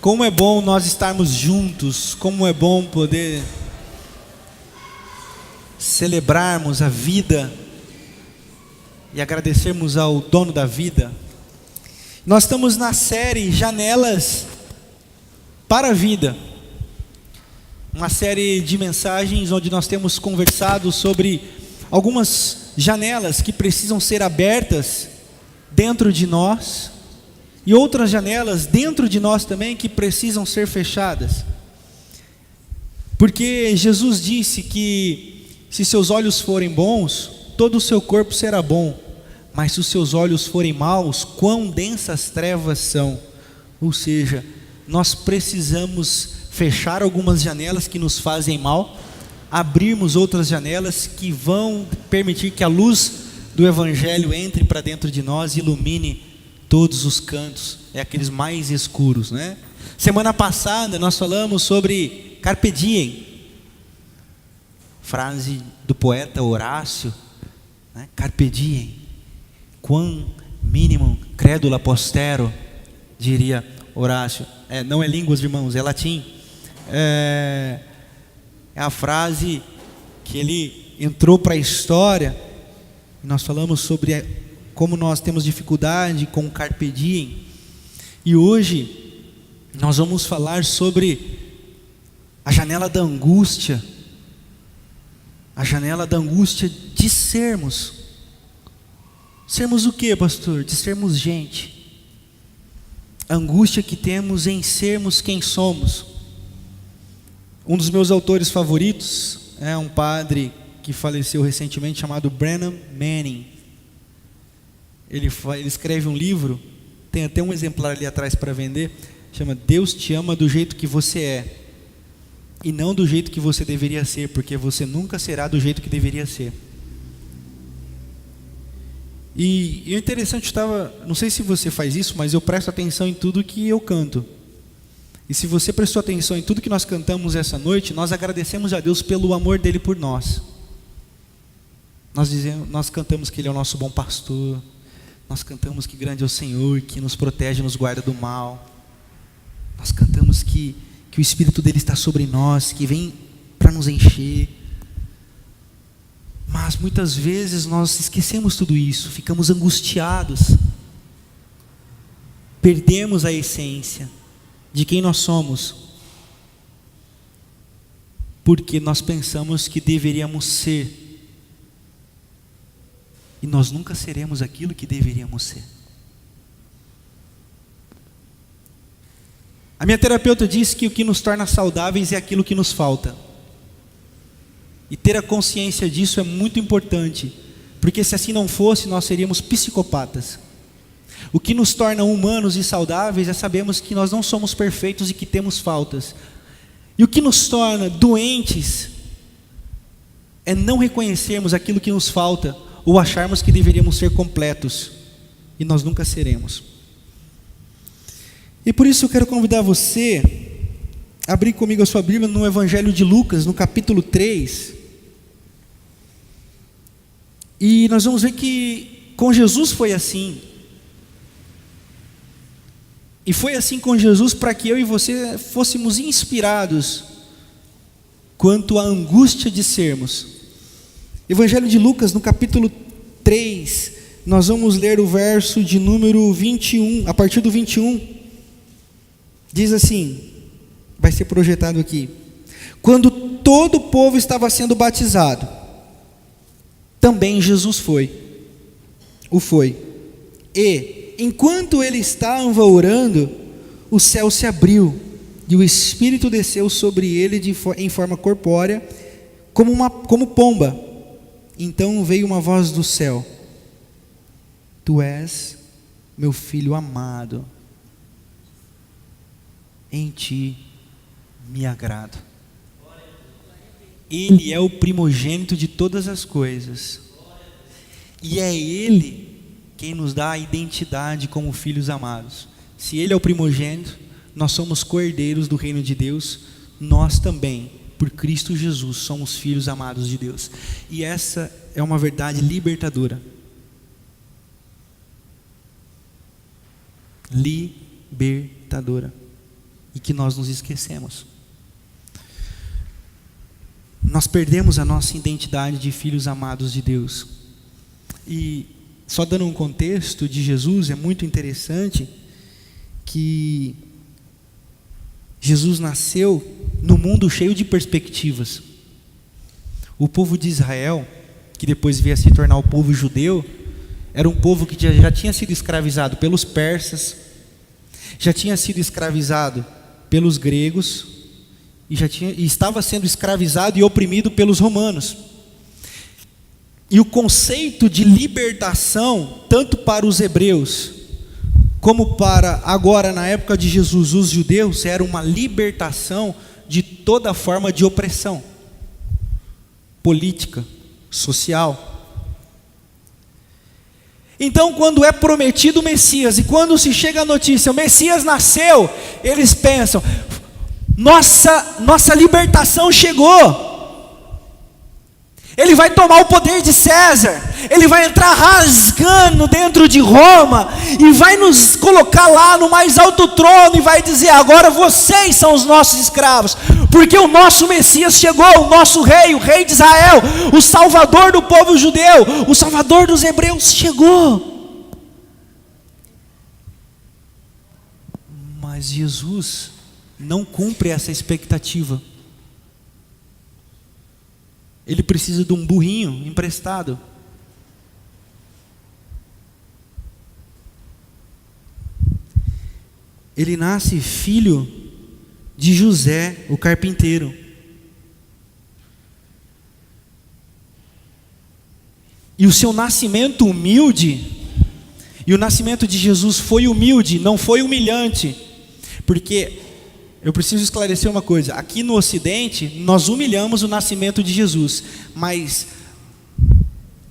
Como é bom nós estarmos juntos, como é bom poder celebrarmos a vida e agradecermos ao dono da vida. Nós estamos na série Janelas para a Vida, uma série de mensagens onde nós temos conversado sobre algumas janelas que precisam ser abertas dentro de nós e outras janelas dentro de nós também que precisam ser fechadas. Porque Jesus disse que se seus olhos forem bons, todo o seu corpo será bom, mas se os seus olhos forem maus, quão densas trevas são. Ou seja, nós precisamos fechar algumas janelas que nos fazem mal, abrirmos outras janelas que vão permitir que a luz do Evangelho entre para dentro de nós e ilumine todos os cantos, aqueles mais escuros, né? Semana passada nós falamos sobre Carpe Diem, frase do poeta Horácio, né? Carpe Diem, quam minimum credula postero, diria Horácio. Não é línguas, irmãos, é latim. É a frase que ele entrou para a história. Nós falamos sobre como nós temos dificuldade com o Carpe Diem. E hoje nós vamos falar sobre a janela da angústia. A janela da angústia de sermos. Sermos o que, pastor? De sermos gente. A angústia que temos em sermos quem somos. Um dos meus autores favoritos é um padre que faleceu recentemente chamado Brennan Manning. Ele escreve um livro, tem até um exemplar ali atrás para vender, chama Deus te ama do jeito que você é e não do jeito que você deveria ser, porque você nunca será do jeito que deveria ser. E é interessante, não sei se você faz isso, mas eu presto atenção em tudo que eu canto. E se você prestou atenção em tudo que nós cantamos essa noite, nós agradecemos a Deus pelo amor dele por nós. Nós cantamos que ele é o nosso bom pastor. Nós cantamos que grande é o Senhor, que nos protege e nos guarda do mal. Nós cantamos que o Espírito dele está sobre nós, que vem para nos encher. Mas muitas vezes nós esquecemos tudo isso, ficamos angustiados, perdemos a essência de quem nós somos, porque nós pensamos que deveríamos ser, e nós nunca seremos aquilo que deveríamos ser. A minha terapeuta disse que o que nos torna saudáveis é aquilo que nos falta. E ter a consciência disso é muito importante, porque se assim não fosse, nós seríamos psicopatas. O que nos torna humanos e saudáveis é sabermos que nós não somos perfeitos e que temos faltas. E o que nos torna doentes é não reconhecermos aquilo que nos falta, ou acharmos que deveríamos ser completos, e nós nunca seremos. E por isso eu quero convidar você a abrir comigo a sua Bíblia no Evangelho de Lucas, no capítulo 3. E nós vamos ver que com Jesus foi assim. E foi assim com Jesus para que eu e você fôssemos inspirados quanto à angústia de sermos. Evangelho de Lucas, no capítulo 3, nós vamos ler o verso de número 21, a partir do 21, diz assim, vai ser projetado aqui: quando todo o povo estava sendo batizado, também Jesus foi, e enquanto ele estava orando, o céu se abriu, e o Espírito desceu sobre ele em forma corpórea, como pomba. Então veio uma voz do céu: tu és meu filho amado, em ti me agrado. Ele é o primogênito de todas as coisas, e é Ele quem nos dá a identidade como filhos amados. Se Ele é o primogênito, nós somos co-herdeiros do reino de Deus. Nós também, por Cristo Jesus, somos filhos amados de Deus. E essa é uma verdade libertadora. Libertadora. e que nós nos esquecemos. Nós perdemos a nossa identidade de filhos amados de Deus. E só dando um contexto de Jesus, é muito interessante que Jesus nasceu num mundo cheio de perspectivas. O povo de Israel, que depois veio a se tornar o povo judeu, era um povo que já tinha sido escravizado pelos persas, já tinha sido escravizado pelos gregos, e estava sendo escravizado e oprimido pelos romanos. E o conceito de libertação, tanto para os hebreus, como para agora, na época de Jesus, os judeus, era uma libertação de toda forma de opressão política, social. Então, quando é prometido o Messias, e quando se chega a notícia, o Messias nasceu, eles pensam, nossa libertação chegou. Ele vai tomar o poder de César, ele vai entrar rasgando dentro de Roma, e vai nos colocar lá no mais alto trono, e vai dizer, agora vocês são os nossos escravos, porque o nosso Messias chegou, o nosso rei, o rei de Israel, o salvador do povo judeu, o salvador dos hebreus chegou. Mas Jesus não cumpre essa expectativa. Ele precisa de um burrinho emprestado. Ele nasce filho de José, o carpinteiro. E o seu nascimento humilde, e o nascimento de Jesus foi humilde, não foi humilhante, porque eu preciso esclarecer uma coisa, aqui no Ocidente, nós humilhamos o nascimento de Jesus, mas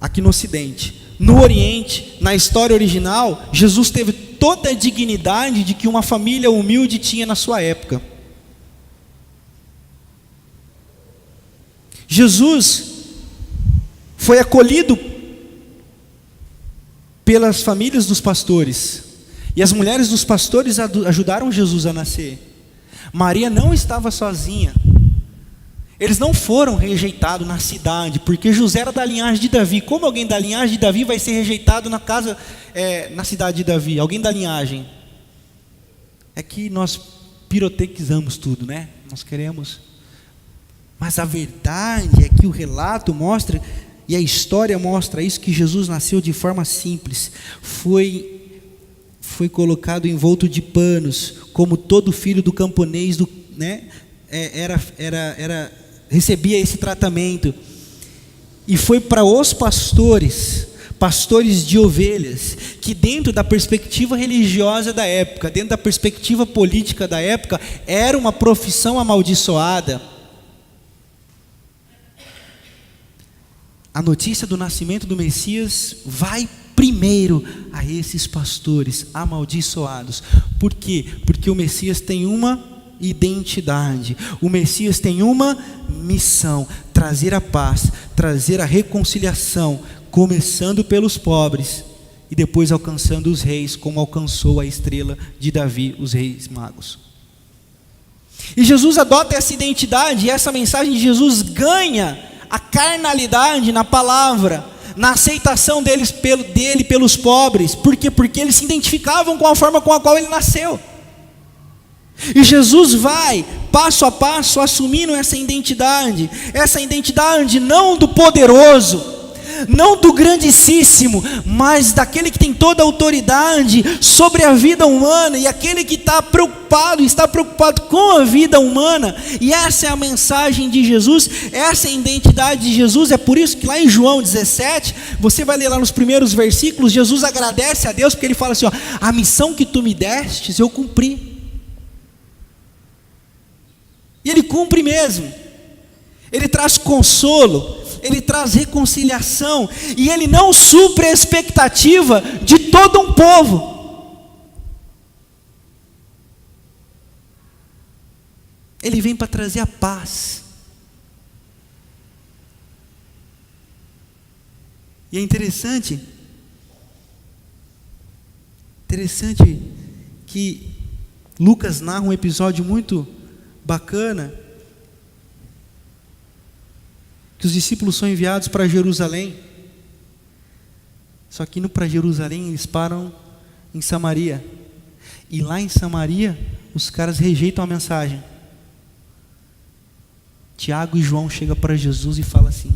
aqui no Ocidente, no Oriente, na história original, Jesus teve toda a dignidade de que uma família humilde tinha na sua época. Jesus foi acolhido pelas famílias dos pastores, e as mulheres dos pastores ajudaram Jesus a nascer. Maria não estava sozinha. Eles não foram rejeitados na cidade, porque José era da linhagem de Davi. Como alguém da linhagem de Davi vai ser rejeitado na cidade de Davi? Alguém da linhagem. É que nós pirotequizamos tudo, né? Nós queremos. Mas a verdade é que o relato mostra, e a história mostra isso, que Jesus nasceu de forma simples. Foi colocado envolto de panos, como todo filho do camponês, recebia esse tratamento. E foi para os pastores de ovelhas, que dentro da perspectiva religiosa da época, dentro da perspectiva política da época, era uma profissão amaldiçoada. A notícia do nascimento do Messias vai primeiro a esses pastores amaldiçoados. Por quê? Porque o Messias tem uma identidade, o Messias tem uma missão: trazer a paz, trazer a reconciliação, começando pelos pobres e depois alcançando os reis, como alcançou a estrela de Davi, os reis magos. E Jesus adota essa identidade, e essa mensagem de Jesus ganha a carnalidade na palavra, na aceitação dele pelos pobres. Por quê? Porque eles se identificavam com a forma com a qual ele nasceu. E Jesus vai, passo a passo, assumindo essa identidade não do poderoso, não do grandíssimo, mas daquele que tem toda a autoridade sobre a vida humana, e aquele que está preocupado com a vida humana. E essa é a mensagem de Jesus, essa é a identidade de Jesus. É por isso que lá em João 17, você vai ler lá nos primeiros versículos, Jesus agradece a Deus, porque ele fala assim, a missão que tu me destes, eu cumpri. E ele cumpre mesmo. Ele traz consolo, ele traz reconciliação, e ele não supre a expectativa de todo um povo. Ele vem para trazer a paz. E é interessante que Lucas narra um episódio muito bacana, que os discípulos são enviados para Jerusalém. Só que indo para Jerusalém, eles param em Samaria. E lá em Samaria, os caras rejeitam a mensagem. Tiago e João chegam para Jesus e falam assim: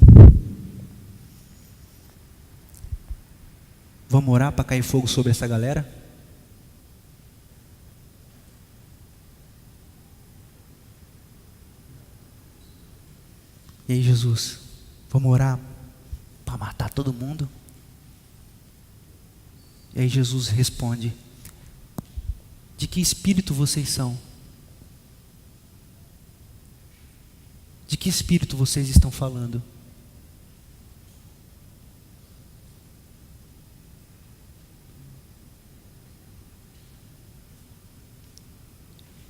vamos orar para cair fogo sobre essa galera? E aí, Jesus, vamos orar para matar todo mundo? E aí Jesus responde: de que espírito vocês são? De que espírito vocês estão falando?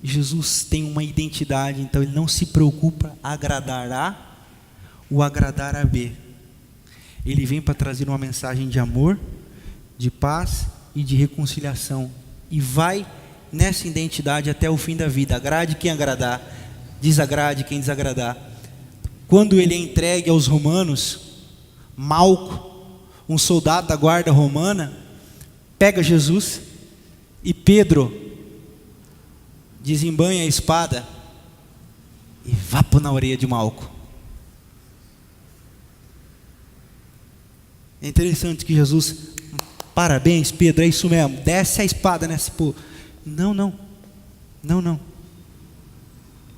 Jesus tem uma identidade, então ele não se preocupa agradar A ou agradar a B. Ele vem para trazer uma mensagem de amor, de paz e de reconciliação, e vai nessa identidade até o fim da vida. Agrade quem agradar, desagrade quem desagradar. Quando ele é entregue aos romanos, Malco, um soldado da guarda romana, pega Jesus, e Pedro desembanha a espada e vapo na orelha de Malco. É interessante que Jesus: parabéns, Pedro, é isso mesmo, desce a espada nesse povo. Não.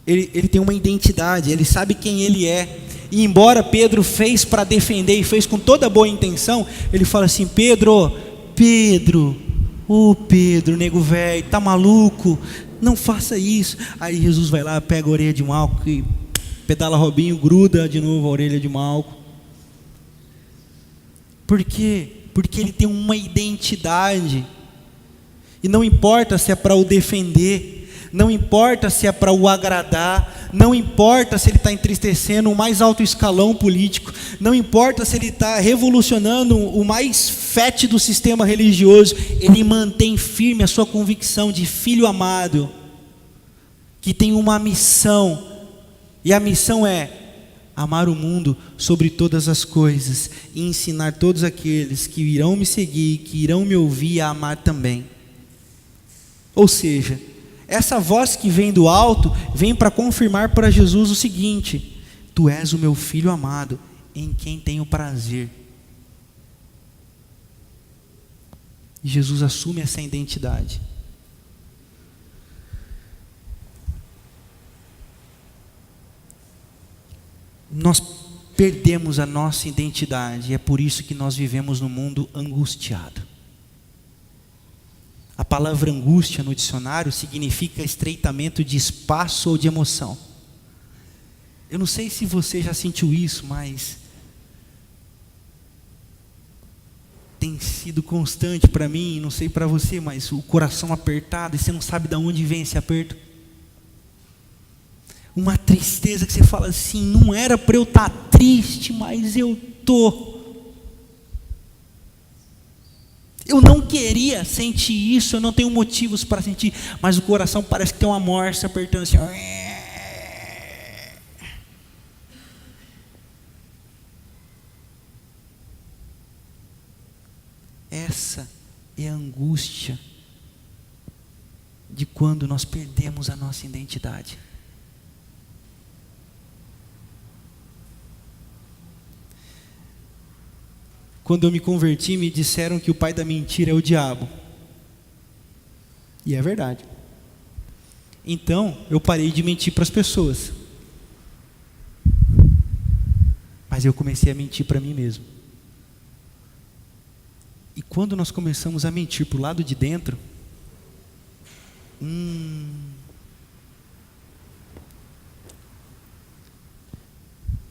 Ele tem uma identidade, ele sabe quem ele é. E embora Pedro fez para defender e fez com toda boa intenção, ele fala assim: Pedro, nego velho, tá maluco? Não faça isso. Aí Jesus vai lá, pega a orelha de Malco e pedala Robinho, gruda de novo a orelha de Malco. Por quê? Porque ele tem uma identidade. E não importa se é para o defender, não importa se é para o agradar, não importa se ele está entristecendo o mais alto escalão político, não importa se ele está revolucionando o mais fétido sistema religioso, ele mantém firme a sua convicção de filho amado, que tem uma missão, e a missão é amar o mundo sobre todas as coisas, e ensinar todos aqueles que irão me seguir, que irão me ouvir, a amar também. Ou seja, essa voz que vem do alto, vem para confirmar para Jesus o seguinte: tu és o meu filho amado, em quem tenho prazer. E Jesus assume essa identidade. Nós perdemos a nossa identidade, e é por isso que nós vivemos num mundo angustiado. A palavra angústia no dicionário significa estreitamento de espaço ou de emoção. Eu não sei se você já sentiu isso, mas tem sido constante para mim, não sei para você, mas o coração apertado e você não sabe de onde vem esse aperto. Uma tristeza que você fala assim: não era para eu estar triste, mas eu estou. Eu não queria sentir isso, eu não tenho motivos para sentir, mas o coração parece que tem uma morsa apertando assim. Essa é a angústia de quando nós perdemos a nossa identidade. Quando eu me converti, me disseram que o pai da mentira é o diabo. E é verdade. Então, eu parei de mentir para as pessoas. Mas eu comecei a mentir para mim mesmo. E quando nós começamos a mentir para o lado de dentro,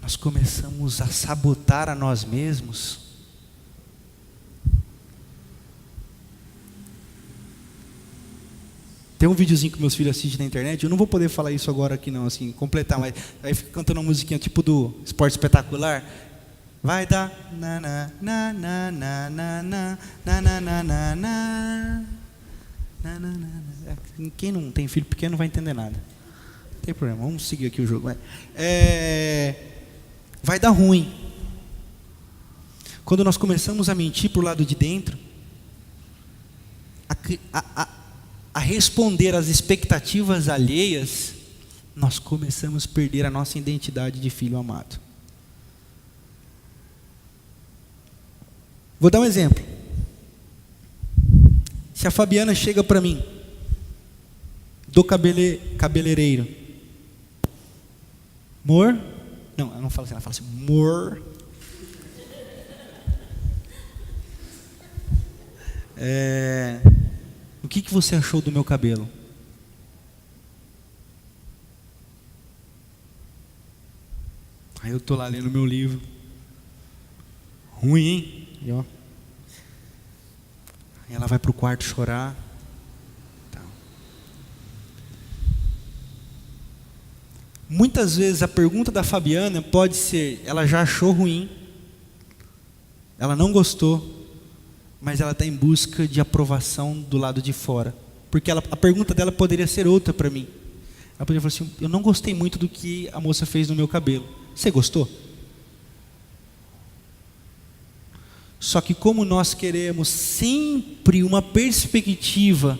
nós começamos a sabotar a nós mesmos. Tem um videozinho que meus filhos assistem na internet, eu não vou poder falar isso agora aqui não, assim, completar, mas aí fica cantando uma musiquinha tipo do Esporte Espetacular. Vai dar na na na na na na na na na na na Quem não tem filho pequeno não vai entender nada. Não tem problema, vamos seguir aqui o jogo. Vai dar ruim. Quando nós começamos a mentir para o lado de dentro, a responder às expectativas alheias, nós começamos a perder a nossa identidade de filho amado. Vou dar um exemplo. Se a Fabiana chega para mim, do cabeleireiro, amor, não, ela não fala assim, ela fala assim, amor, o que você achou do meu cabelo? Aí eu estou lá lendo meu livro, ruim, hein? E, ó. Aí ela vai para o quarto chorar. Tá. Muitas vezes a pergunta da Fabiana pode ser, ela já achou ruim, ela não gostou, mas ela está em busca de aprovação do lado de fora. Porque a pergunta dela poderia ser outra para mim. Ela poderia falar assim, eu não gostei muito do que a moça fez no meu cabelo. Você gostou? Só que como nós queremos sempre uma perspectiva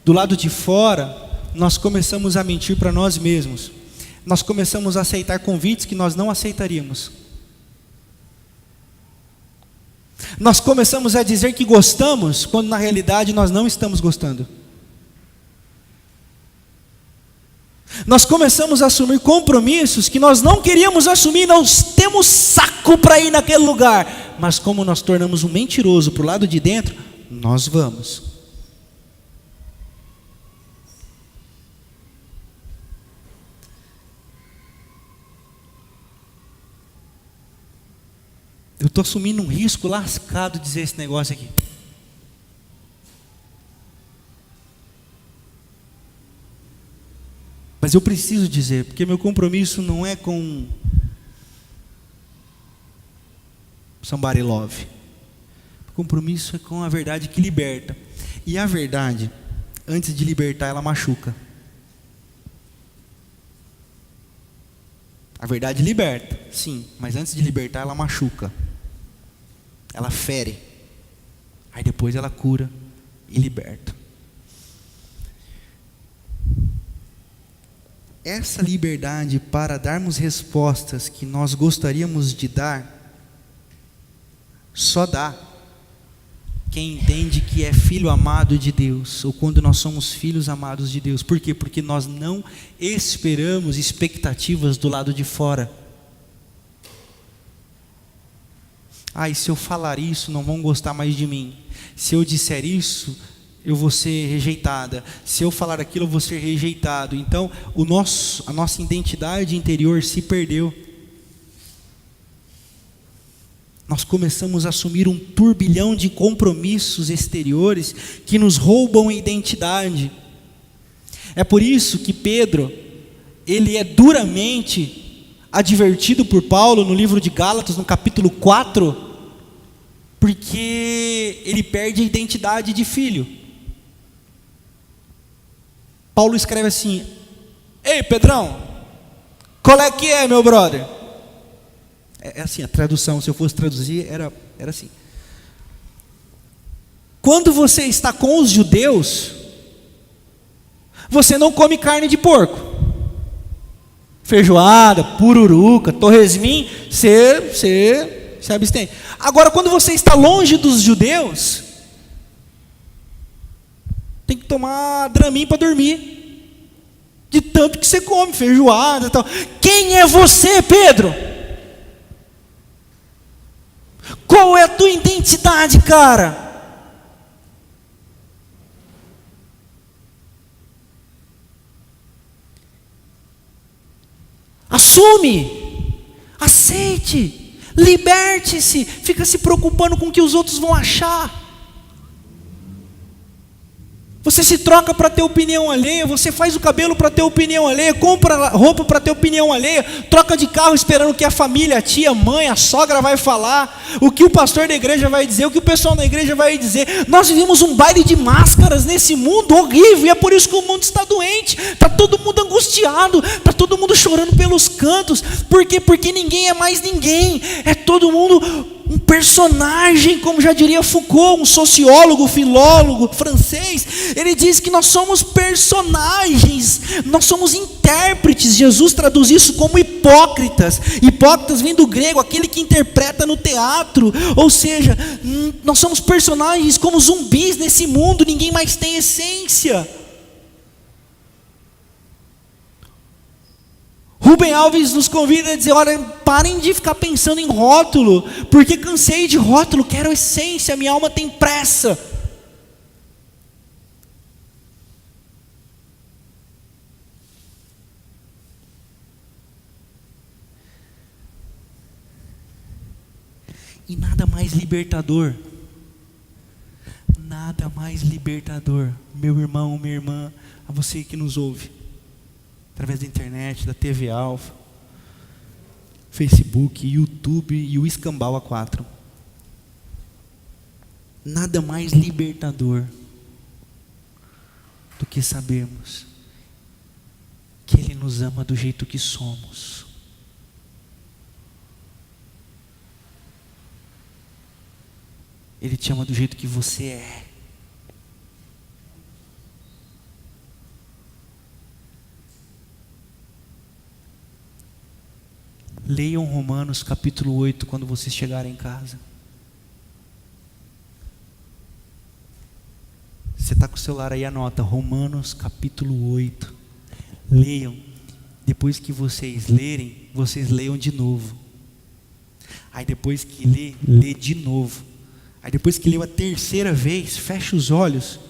do lado de fora, nós começamos a mentir para nós mesmos. Nós começamos a aceitar convites que nós não aceitaríamos. Nós começamos a dizer que gostamos, quando na realidade nós não estamos gostando. Nós começamos a assumir compromissos que nós não queríamos assumir, não temos saco para ir naquele lugar. Mas como nós tornamos um mentiroso para o lado de dentro, nós vamos. Eu estou assumindo um risco lascado de dizer esse negócio aqui. Mas eu preciso dizer, porque meu compromisso não é com somebody love. O compromisso é com a verdade que liberta. E a verdade, antes de libertar, ela machuca. A verdade liberta, sim, mas antes de libertar, ela machuca. Ela fere. Aí depois ela cura e liberta. Essa liberdade para darmos respostas que nós gostaríamos de dar, só dá quem entende que é filho amado de Deus, ou quando nós somos filhos amados de Deus. Por quê? Porque nós não esperamos expectativas do lado de fora. E se eu falar isso, não vão gostar mais de mim. Se eu disser isso, eu vou ser rejeitada. Se eu falar aquilo, eu vou ser rejeitado. Então, a nossa identidade interior se perdeu. Nós começamos a assumir um turbilhão de compromissos exteriores que nos roubam a identidade. É por isso que Pedro, ele é duramente advertido por Paulo no livro de Gálatas, no capítulo 4, porque ele perde a identidade de filho. Paulo escreve assim: ei Pedrão, qual é que é, meu brother? É assim, a tradução, se eu fosse traduzir, era assim: quando você está com os judeus, você não come carne de porco, feijoada, pururuca, torresmin, você se abstém. Agora, quando você está longe dos judeus, tem que tomar Dramin para dormir, de tanto que você come feijoada e tal. Quem é você, Pedro? Qual é a tua identidade, cara? Assume, aceite, liberte-se, fica se preocupando com o que os outros vão achar. Você se troca para ter opinião alheia, você faz o cabelo para ter opinião alheia, compra roupa para ter opinião alheia, troca de carro esperando o que a família, a tia, a mãe, a sogra vai falar, o que o pastor da igreja vai dizer, o que o pessoal da igreja vai dizer. Nós vivemos um baile de máscaras nesse mundo horrível, e é por isso que o mundo está doente, está todo mundo angustiado, está todo mundo chorando pelos cantos. Por quê? Porque ninguém é mais ninguém, é todo mundo um personagem, como já diria Foucault, um sociólogo, filólogo francês. Ele diz que nós somos personagens, nós somos intérpretes. Jesus traduz isso como hipócritas. Hipócritas vem do grego, aquele que interpreta no teatro. Ou seja, nós somos personagens como zumbis nesse mundo, ninguém mais tem essência. Rubem Alves nos convida a dizer: olha, parem de ficar pensando em rótulo, porque cansei de rótulo, quero essência, minha alma tem pressa. E nada mais libertador, meu irmão, minha irmã, a você que nos ouve através da internet, da TV Alfa, Facebook, YouTube e o Escambau A4. Nada mais libertador do que sabermos que Ele nos ama do jeito que somos. Ele te ama do jeito que você é. Leiam Romanos capítulo 8 quando vocês chegarem em casa. Você está com o celular aí, anota Romanos capítulo 8. Leiam. Depois que vocês lerem, vocês leiam de novo. Aí depois que lê de novo. Aí depois que leu a terceira vez, feche os olhos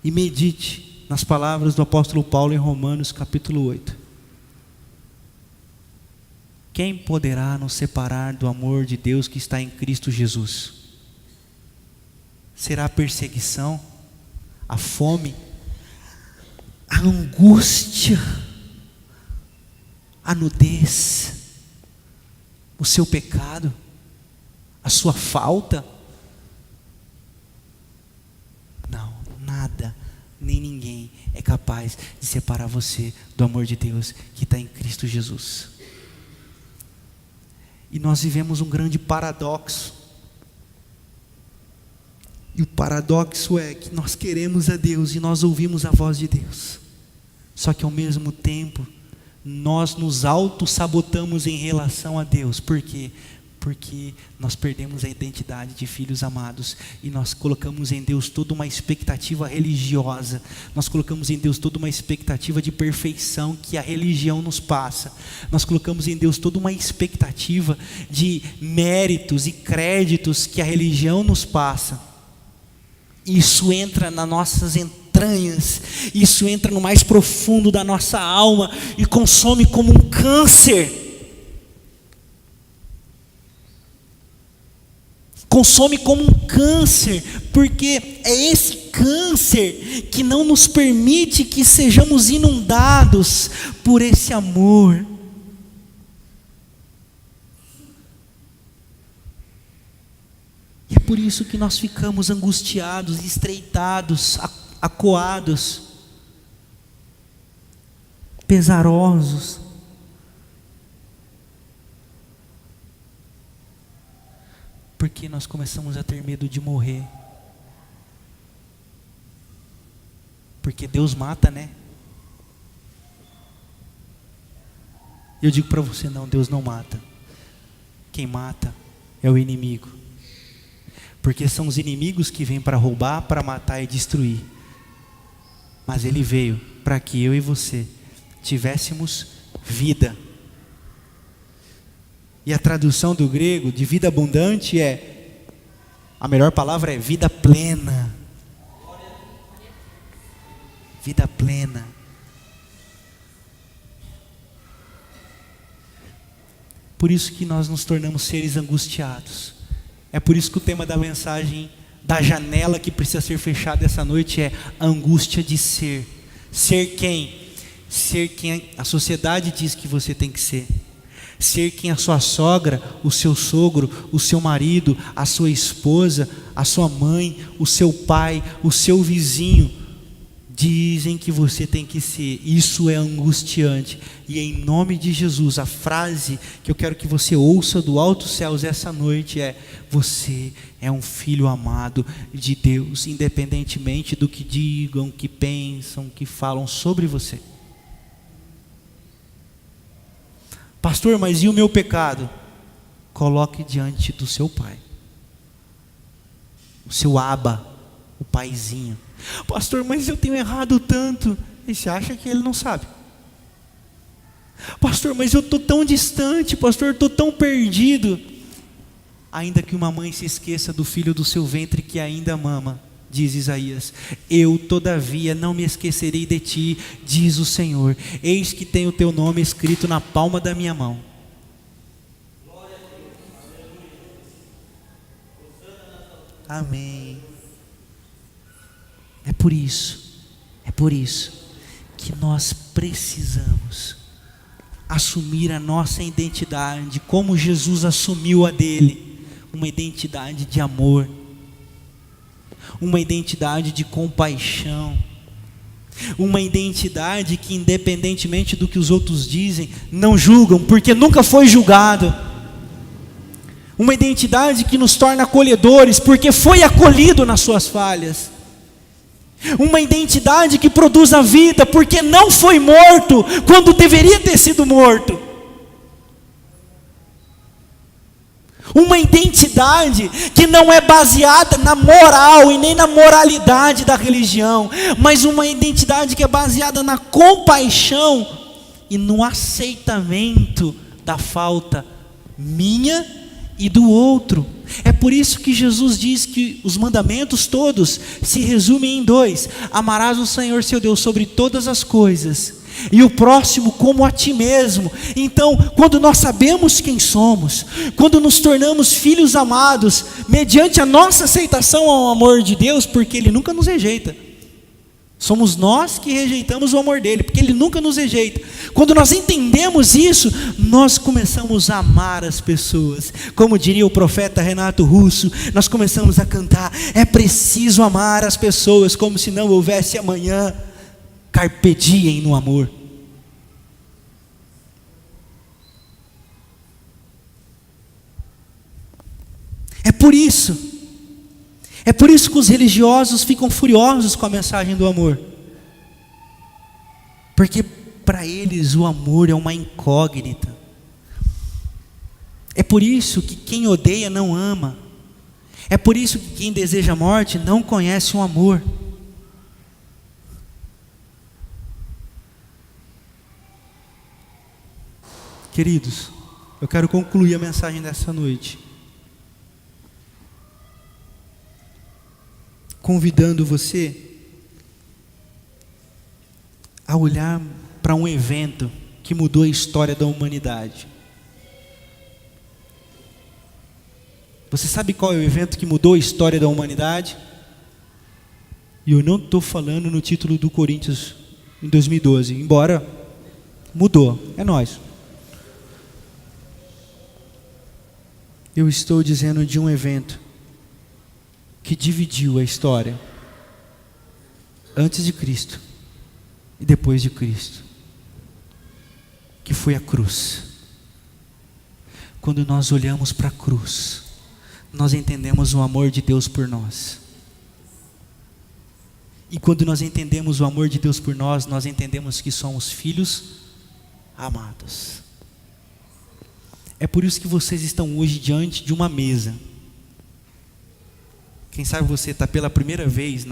e medite nas palavras do apóstolo Paulo em Romanos capítulo 8. Quem poderá nos separar do amor de Deus que está em Cristo Jesus? Será a perseguição, a fome, a angústia, a nudez, o seu pecado, a sua falta? Não, nada, nem ninguém é capaz de separar você do amor de Deus que está em Cristo Jesus. E nós vivemos um grande paradoxo. E o paradoxo é que nós queremos a Deus e nós ouvimos a voz de Deus. Só que ao mesmo tempo, nós nos auto-sabotamos em relação a Deus. Por quê? Porque nós perdemos a identidade de filhos amados e nós colocamos em Deus toda uma expectativa religiosa, nós colocamos em Deus toda uma expectativa de perfeição que a religião nos passa, nós colocamos em Deus toda uma expectativa de méritos e créditos que a religião nos passa. Isso entra nas nossas entranhas, isso entra no mais profundo da nossa alma e consome como um câncer. Consome como um câncer, porque é esse câncer que não nos permite que sejamos inundados por esse amor. E é por isso que nós ficamos angustiados, estreitados, acuados, pesarosos. Porque nós começamos a ter medo de morrer. Porque Deus mata, né? Eu digo para você, não, Deus não mata. Quem mata é o inimigo. Porque são os inimigos que vêm para roubar, para matar e destruir. Mas Ele veio para que eu e você tivéssemos vida. E a tradução do grego de vida abundante a melhor palavra é vida plena. Vida plena. Por isso que nós nos tornamos seres angustiados. É por isso que o tema da mensagem da janela que precisa ser fechada essa noite é a angústia de ser. Ser quem? Ser quem a sociedade diz que você tem que ser. Ser quem a sua sogra, o seu sogro, o seu marido, a sua esposa, a sua mãe, o seu pai, o seu vizinho dizem que você tem que ser. Isso é angustiante. E em nome de Jesus, a frase que eu quero que você ouça do alto céus essa noite é: você é um filho amado de Deus, independentemente do que digam, que pensam, que falam sobre você. Pastor, mas e o meu pecado? Coloque diante do seu pai, o seu Abba, o paizinho. Pastor, mas eu tenho errado tanto. E você acha que ele não sabe? Pastor, mas eu estou tão distante. Pastor, eu estou tão perdido. Ainda que uma mãe se esqueça do filho do seu ventre que ainda mama, diz Isaías, eu todavia não me esquecerei de ti, diz o Senhor. Eis que tenho o teu nome escrito na palma da minha mão. Amém. É por isso que nós precisamos assumir a nossa identidade, como Jesus assumiu a dele, uma identidade de amor, uma identidade de compaixão, uma identidade que, independentemente do que os outros dizem, não julgam, porque nunca foi julgado, uma identidade que nos torna acolhedores, porque foi acolhido nas suas falhas, uma identidade que produz a vida, porque não foi morto quando deveria ter sido morto. Uma identidade que não é baseada na moral e nem na moralidade da religião, mas uma identidade que é baseada na compaixão e no aceitamento da falta minha e do outro. É por isso que Jesus diz que os mandamentos todos se resumem em 2: amarás o Senhor seu Deus sobre todas as coisas, e o próximo como a ti mesmo. Então, quando nós sabemos quem somos, quando nos tornamos filhos amados, mediante a nossa aceitação ao amor de Deus, porque Ele nunca nos rejeita, somos nós que rejeitamos o amor dele, porque Ele nunca nos rejeita. Quando nós entendemos isso, nós começamos a amar as pessoas. Como diria o profeta Renato Russo, nós começamos a cantar: é preciso amar as pessoas como se não houvesse amanhã. Carpe diem no amor. É por isso que os religiosos ficam furiosos com a mensagem do amor, porque para eles o amor é uma incógnita. É por isso que quem odeia não ama. É por isso que quem deseja a morte não conhece o amor. Queridos, eu quero concluir a mensagem dessa noite convidando você a olhar para um evento que mudou a história da humanidade. Você sabe qual é o evento que mudou a história da humanidade? E eu não estou falando no título do Corinthians em 2012, embora mudou, é nós. Eu estou dizendo de um evento que dividiu a história antes de Cristo e depois de Cristo, que foi a cruz. Quando nós olhamos para a cruz, nós entendemos o amor de Deus por nós. E quando nós entendemos o amor de Deus por nós, nós entendemos que somos filhos amados. É por isso que vocês estão hoje diante de uma mesa. Quem sabe você está pela primeira vez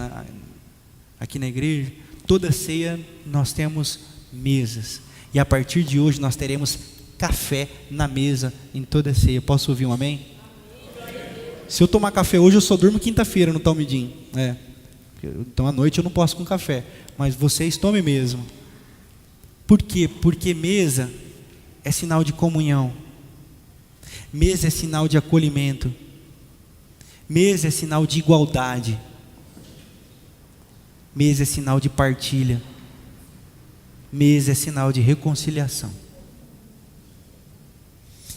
aqui na igreja. Toda ceia nós temos mesas, e a partir de hoje nós teremos café na mesa em toda ceia. Posso ouvir um amém? Se eu tomar café hoje, eu só durmo quinta-feira no Talmidim. Então à noite eu não posso com café, mas vocês tomem mesmo. Por quê? Porque mesa é sinal de comunhão, mesa é sinal de acolhimento, Mesa é sinal de igualdade. Mesa é sinal de partilha. Mesa é sinal de reconciliação.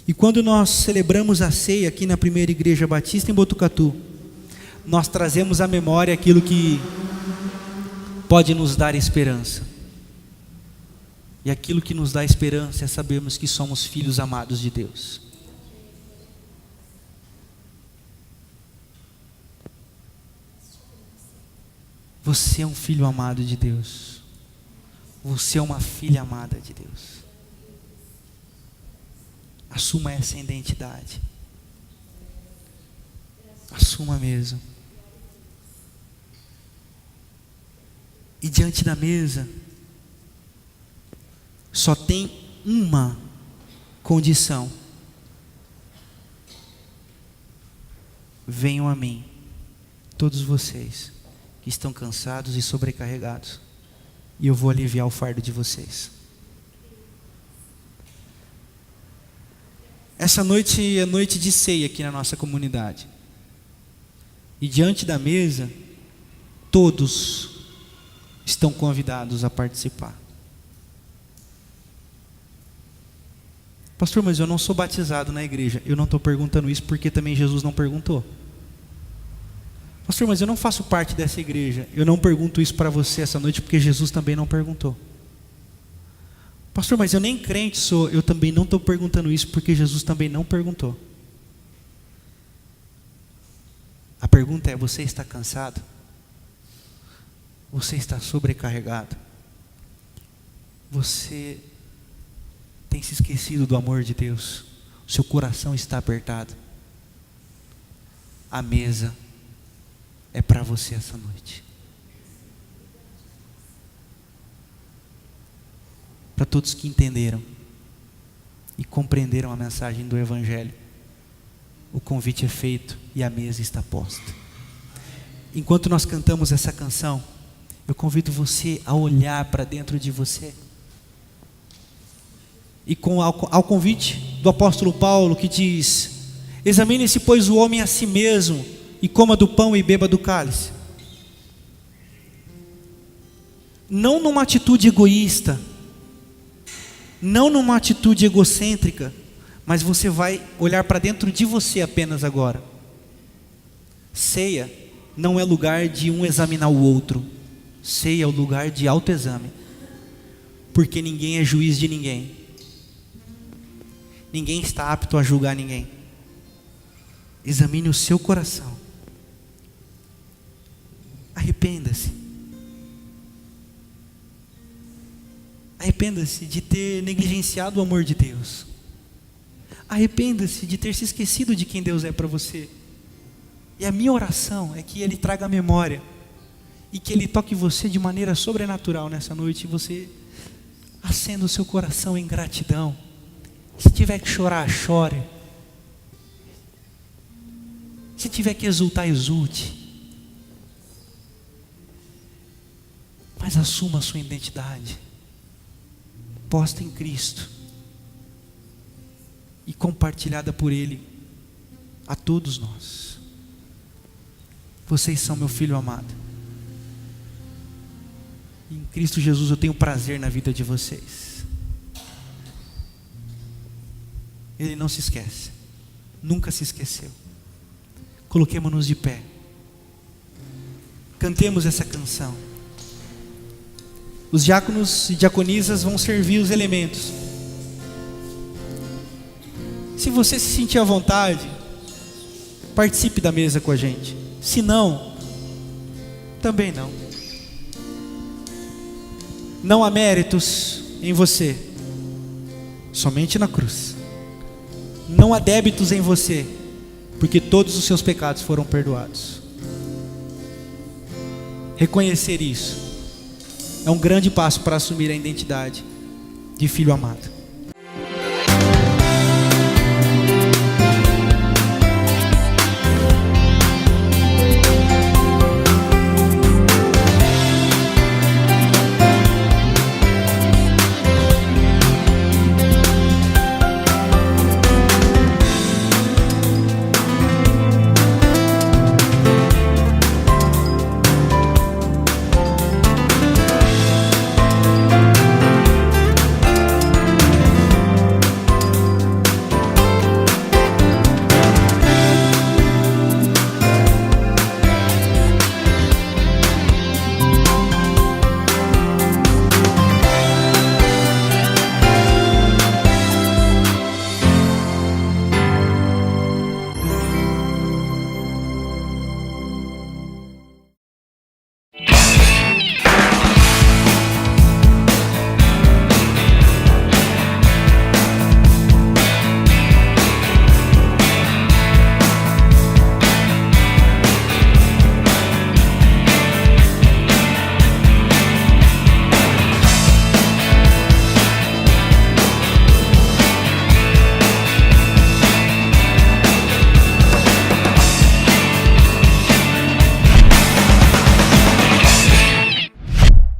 E quando nós celebramos a ceia aqui na Primeira Igreja Batista em Botucatu, nós trazemos à memória aquilo que pode nos dar esperança. E aquilo que nos dá esperança é sabermos que somos filhos amados de Deus. Você é um filho amado de Deus. Você é uma filha amada de Deus. Assuma essa identidade. Assuma mesmo. E diante da mesa, só tem uma condição: venham a mim, todos vocês que estão cansados e sobrecarregados, e eu vou aliviar o fardo de vocês. Essa noite é noite de ceia aqui na nossa comunidade. E diante da mesa, todos estão convidados a participar. Pastor, mas eu não sou batizado na igreja. Eu não estou perguntando isso porque também Jesus não perguntou. Pastor, mas eu não faço parte dessa igreja. Eu não pergunto isso para você essa noite porque Jesus também não perguntou. Pastor, mas eu nem crente sou. Eu também não estou perguntando isso porque Jesus também não perguntou. A pergunta é: você está cansado? Você está sobrecarregado? Você tem se esquecido do amor de Deus? O seu coração está apertado? A mesa é para você essa noite. Para todos que entenderam e compreenderam a mensagem do Evangelho, o convite é feito e a mesa está posta. Enquanto nós cantamos essa canção, eu convido você a olhar para dentro de você. E ao convite do apóstolo Paulo, que diz: examine-se, pois, o homem a si mesmo, e coma do pão e beba do cálice. Não numa atitude egoísta, não numa atitude egocêntrica, mas você vai olhar para dentro de você apenas agora. Ceia não é lugar de um examinar o outro. Ceia é o lugar de autoexame, porque ninguém é juiz de ninguém. Ninguém está apto a julgar ninguém. Examine o seu coração. Arrependa-se. Arrependa-se de ter negligenciado o amor de Deus. Arrependa-se de ter se esquecido de quem Deus é para você. E a minha oração é que Ele traga a memória e que Ele toque você de maneira sobrenatural nessa noite, e você acenda o seu coração em gratidão. Se tiver que chorar, chore. Se tiver que exultar, exulte. Mas assuma a sua identidade, posta em Cristo e compartilhada por Ele a todos nós. Vocês são meu filho amado. Em Cristo Jesus eu tenho prazer na vida de vocês. Ele não se esquece, nunca se esqueceu. Coloquemo-nos de pé, cantemos essa canção. Os diáconos e diaconisas vão servir os elementos. Se você se sentir à vontade, participe da mesa com a gente. Se não, também não. Não há méritos em você, somente na cruz. Não há débitos em você, porque todos os seus pecados foram perdoados. Reconhecer isso é um grande passo para assumir a identidade de filho amado.